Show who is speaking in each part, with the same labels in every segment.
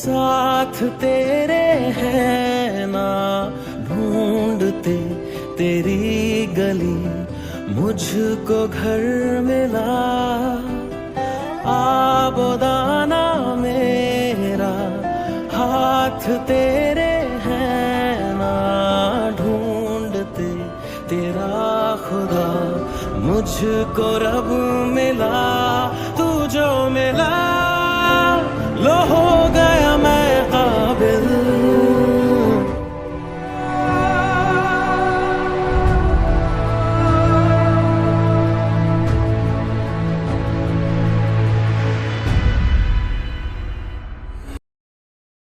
Speaker 1: साथ तेरे हैं ना, ढूंढते तेरी गली मुझको घर मिला। आबोदाना मेरा हाथ तेरे हैं ना, ढूंढते तेरा खुदा मुझको रब मिला। तू जो मिला लो हो गया मैं काबिल।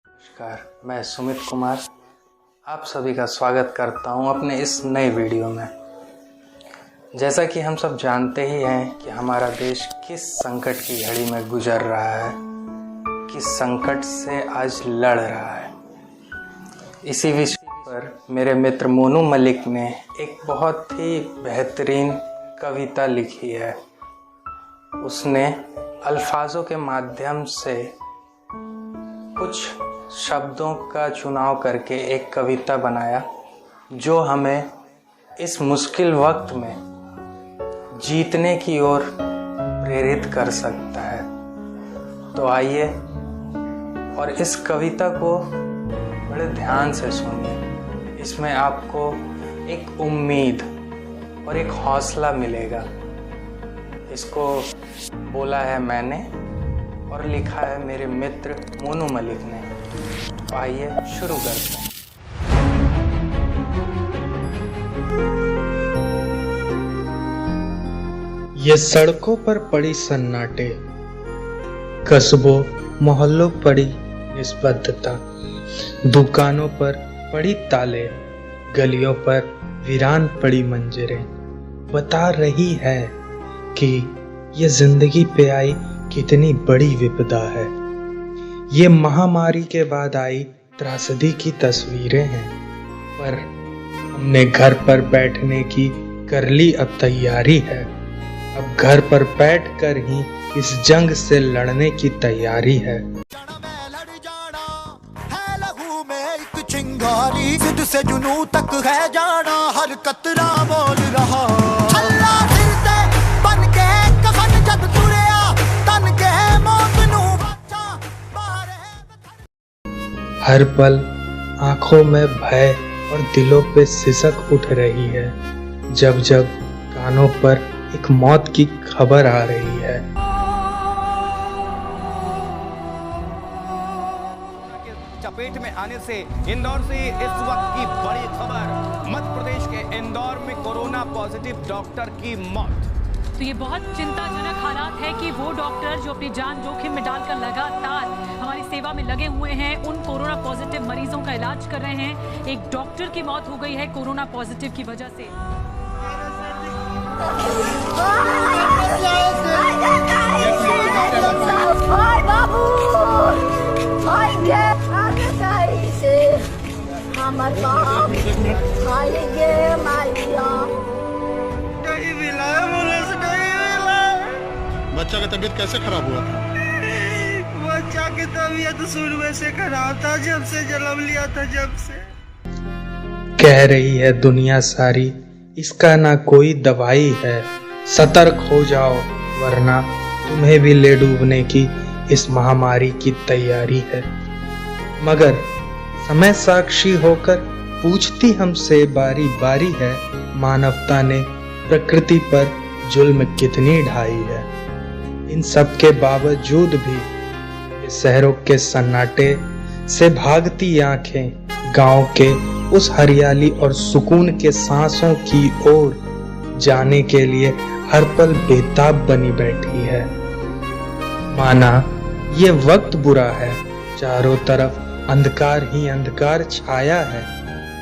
Speaker 2: नमस्कार, मैं सुमित कुमार आप सभी का स्वागत करता हूं अपने इस नए वीडियो में। जैसा कि हम सब जानते ही हैं कि हमारा देश किस संकट की घड़ी में गुजर रहा है, किस संकट से आज लड़ रहा है। इसी विषय पर मेरे मित्र मोनू मलिक ने एक बहुत ही बेहतरीन कविता लिखी है। उसने अल्फाजों के माध्यम से कुछ शब्दों का चुनाव करके एक कविता बनाया जो हमें इस मुश्किल वक्त में जीतने की ओर प्रेरित कर सकता है। तो आइए और इस कविता को बड़े ध्यान से सुनिए। इसमें आपको एक उम्मीद और एक हौसला मिलेगा। इसको बोला है मैंने और लिखा है मेरे मित्र मोनू मलिक ने। तो आइए शुरू करते हैं।
Speaker 3: ये सड़कों पर पड़ी सन्नाटे, कस्बों मोहल्लों पड़ी निस्बद्धता, दुकानों पर पड़ी ताले, गलियों पर वीरान पड़ी मंजरें बता रही है कि ये जिंदगी पे आई कितनी बड़ी विपदा है। ये महामारी के बाद आई त्रासदी की तस्वीरें हैं, पर हमने घर पर बैठने की कर ली अब तैयारी है। अब घर पर बैठकर ही इस जंग से लड़ने की तैयारी है।
Speaker 4: चिंगारी जिद से जुनू तक है जाना, हर कतरा बोल रहा।
Speaker 3: हर पल आंखों में भय और दिलों पे सिसक उठ रही है, जब जब कानों पर एक मौत की खबर आ रही है।
Speaker 5: चपेट में आने से इंदौर से इस वक्त की बड़ी खबर। मध्य प्रदेश के इंदौर में कोरोना पॉजिटिव डॉक्टर की मौत।
Speaker 6: तो ये बहुत चिंताजनक हालात है कि वो डॉक्टर जो अपनी जान जोखिम में डालकर लगातार हमारी सेवा में लगे हुए हैं, उन कोरोना पॉजिटिव मरीजों का इलाज कर रहे हैं। एक डॉक्टर की मौत हो गई है कोरोना पॉजिटिव की वजह से।
Speaker 7: बच्चा का तबीयत कैसे खराब हुआ था?
Speaker 8: बच्चा की तबीयत शुरू से खराब था, जब से जन्म लिया था, जब से।
Speaker 3: कह रही है दुनिया सारी इसका ना कोई दवाई है, सतर्क हो जाओ वरना तुम्हें भी ले डूबने की इस महामारी की तैयारी है। मगर समय साक्षी होकर पूछती हमसे बारी बारी है, मानवता ने प्रकृति पर जुल्म कितनी ढाई है। इन सब के बावजूद भी ये शहरों के सन्नाटे से भागती आंखें गांव के उस हरियाली और सुकून के सांसों की ओर जाने के लिए हर पल बेताब बनी बैठी है। माना ये वक्त बुरा है, चारों तरफ अंधकार ही अंधकार छाया है,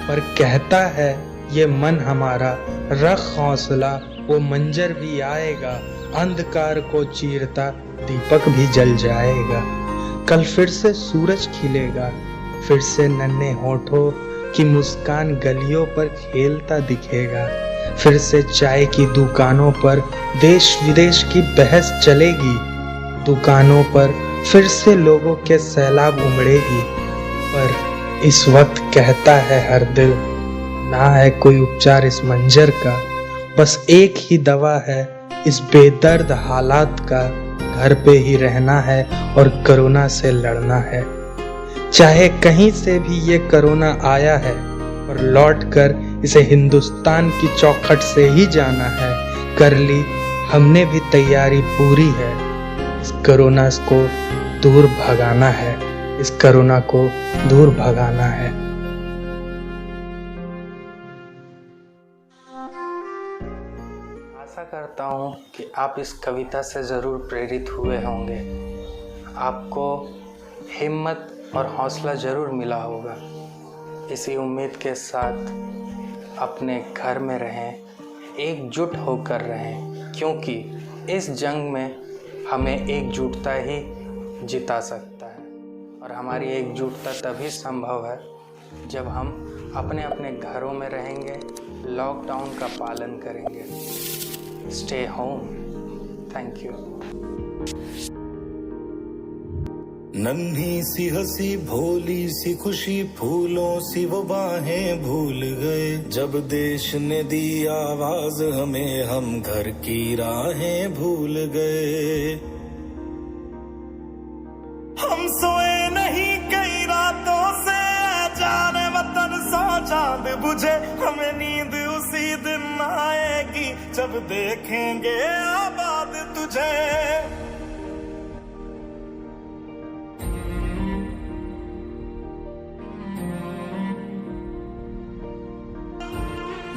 Speaker 3: पर कहता है ये मन हमारा रख हौसला, वो मंजर भी आएगा, अंधकार को चीरता दीपक भी जल जाएगा। कल फिर से सूरज खिलेगा, फिर से नन्हे होठों की मुस्कान गलियों पर खेलता दिखेगा, फिर से चाय की दुकानों पर देश विदेश की बहस चलेगी, दुकानों पर फिर से लोगों के सैलाब उमड़ेगी। पर इस वक्त कहता है हर दिल, ना है कोई उपचार इस मंजर का, बस एक ही दवा है इस बेदर्द हालात का। घर पे ही रहना है और कोरोना से लड़ना है। चाहे कहीं से भी ये कोरोना आया है, और लौट कर इसे हिंदुस्तान की चौखट से ही जाना है। कर ली हमने भी तैयारी पूरी है, इस कोरोना को दूर भगाना है, इस कोरोना को दूर भगाना है।
Speaker 2: आशा करता हूँ कि आप इस कविता से ज़रूर प्रेरित हुए होंगे। आपको हिम्मत और हौसला ज़रूर मिला होगा। इसी उम्मीद के साथ अपने घर में रहें, एकजुट होकर रहें, क्योंकि इस जंग में हमें एकजुटता ही जिता सकता है। और हमारी एकजुटता तभी संभव है जब हम अपने अपने घरों में रहेंगे, लॉकडाउन का पालन करेंगे। Stay home. Thank you.
Speaker 9: नन्ही सी हंसी भोली सी खुशी फूलों सी वो बाहें भूल गए। जब देश ने दी आवाज हमें, हम घर की राहें भूल गए। हम सोए नहीं कई रातों से, जाने वतन सा चांद बुझे। हमें नींद उसी दिन आएगी जब देखेंगे आबाद तुझे।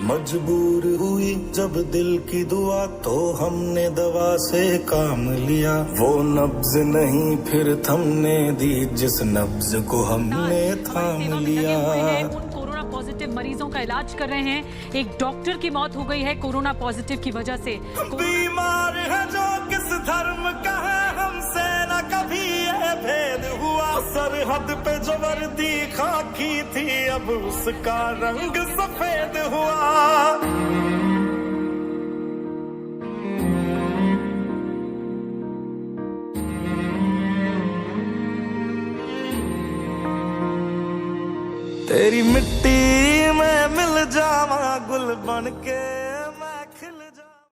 Speaker 9: मजबूर हुई जब दिल की दुआ, तो हमने दवा से काम लिया। वो नब्ज नहीं फिर थमने दी, जिस नब्ज को हमने थाम लिया।
Speaker 6: उन कोरोना पॉजिटिव मरीजों का इलाज कर रहे हैं। एक डॉक्टर की मौत हो गई है कोरोना पॉजिटिव की वजह से।
Speaker 9: बीमार है जो किस धर्म का है, हमसे न कभी ये भेद हुआ। सरहद पे जो वर्दी खाकी थी, अब उसका रंग सफेद हुआ। तेरी मिट्टी में मिल जावा गुल बन के।